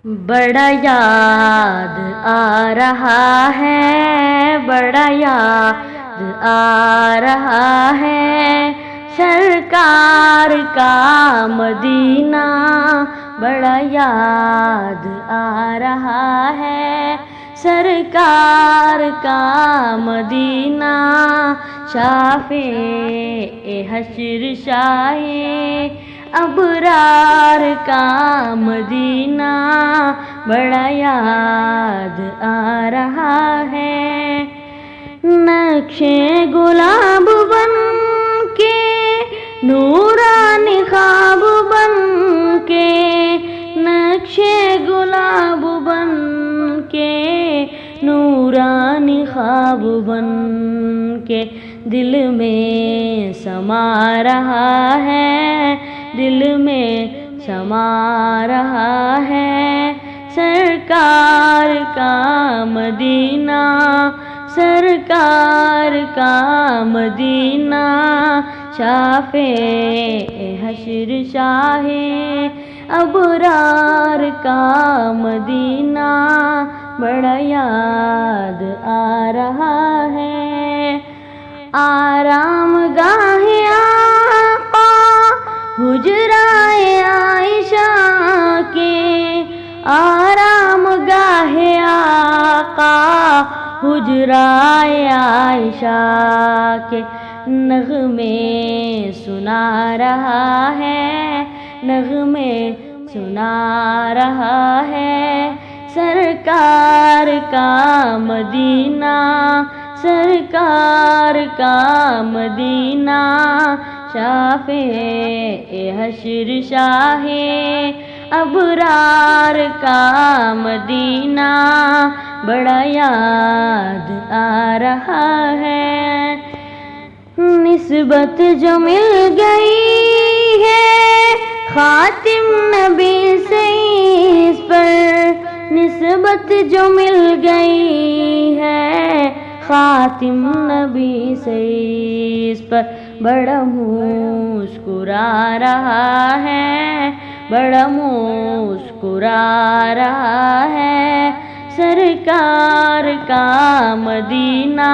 بڑا یاد آ رہا ہے، بڑا یاد آ رہا ہے سرکار کا مدینہ، بڑا یاد آ رہا ہے سرکار کا مدینہ، شافع حشر شاہ ابرار کا مدینہ، بڑا یاد آ رہا ہے۔ نقش گلاب بن کے نورانی خواب بن کے، نقش گلاب بن کے نورانی خواب بن کے دل میں سما رہا ہے، دل میں سما رہا ہے سرکار کا مدینہ، سرکار کا مدینہ، شافع حشر شاہ ابرار کا مدینہ، بڑا یاد آ رہا ہے۔ آرام گاہ آقا حجرائے عائشہ کے، آرام گاہ آقا حجرائے عائشہ کے نغمے سنا رہا ہے، نغمے سنا رہا ہے سرکار کا مدینہ، سرکار کا مدینہ، شافع حشر شاہ ابرار کا مدینہ، بڑا یاد آ رہا ہے۔ نسبت جو مل گئی ہے خاتم نبی سے اس پر، نسبت جو مل گئی ہے خاتم نبی سے اس پر، بڑا مسکرا رہا ہے، بڑا مسکرا رہا ہے سرکار کا مدینہ،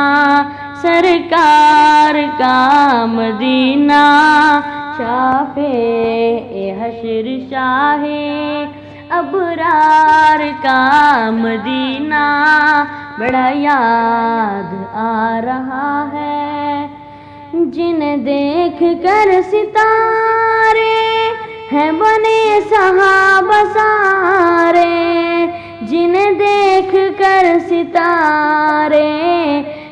سرکار کا مدینہ، شافع حشر شاہ ابرار کا مدینہ، بڑا یاد آ رہا ہے۔ جنہیں دیکھ کر ستارے ہیں بنے صحابہ سارے، جنہیں دیکھ کر ستارے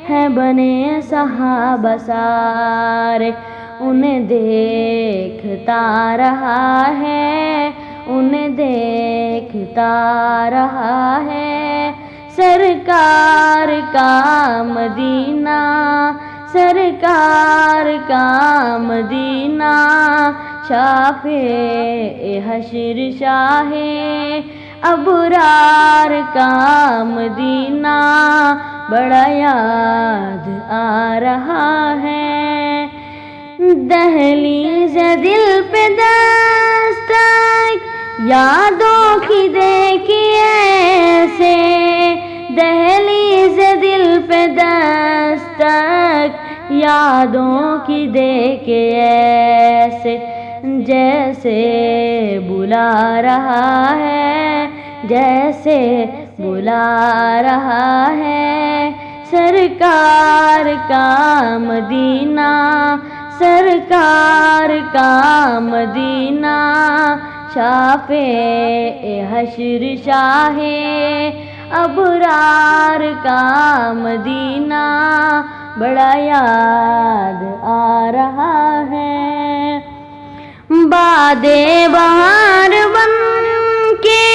ہیں بنے صحابہ سارے، انہیں دیکھتا رہا ہے، انہیں دیکھتا رہا ہے سرکار کا مدینہ، سرکار کا مدینہ، شافع حشر شاہ ابرار کا مدینہ، بڑا یاد آ رہا ہے۔ دہلیز دل پہ دستک یادوں کی دے کے ایسے، دہلیز دل پہ دستک یادوں کی دے کے ایسے، جیسے بلا رہا ہے، جیسے بلا رہا ہے سرکار کا مدینہ، سرکار کا مدینہ، شافع حشر شاہ ابرار کا مدینہ، بڑا یاد آ رہا ہے۔ باد بہار بن کے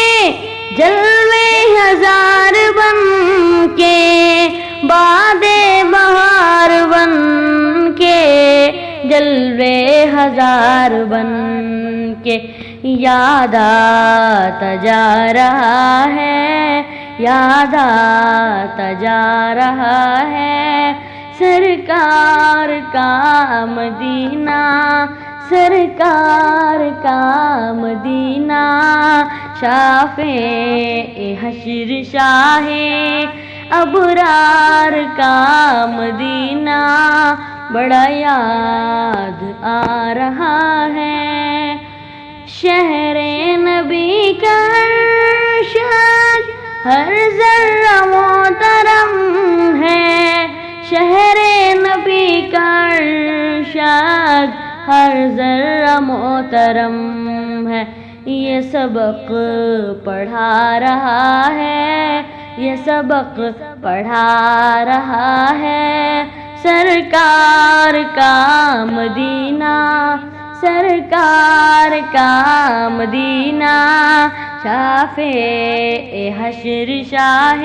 جلوے ہزار بن کے، باد بہار بن کے جلوے ہزار بن کے، یاد آتا جا رہا ہے، یاد آتا جا رہا ہے سرکار کا مدینہ، سرکار کا مدینہ شافع حشر شاہ ابرار کا مدینہ بڑا یاد آ رہا ہے۔ شہر نبی کا ارشاد ہر ذرہ محترم ہے، شہر نبی کا ارشاد ہر ذرہ محترم ہے۔ یہ سبق پڑھا رہا ہے، یہ سبق پڑھا رہا ہے، سرکار کا مدینہ، سرکار کا مدینہ شافع حشر شاہ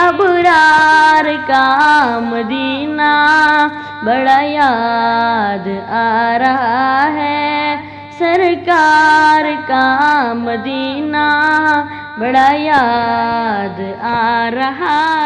ابرار کا مدینہ بڑا یاد آ رہا ہے، سرکار کا مدینہ بڑا یاد آ رہا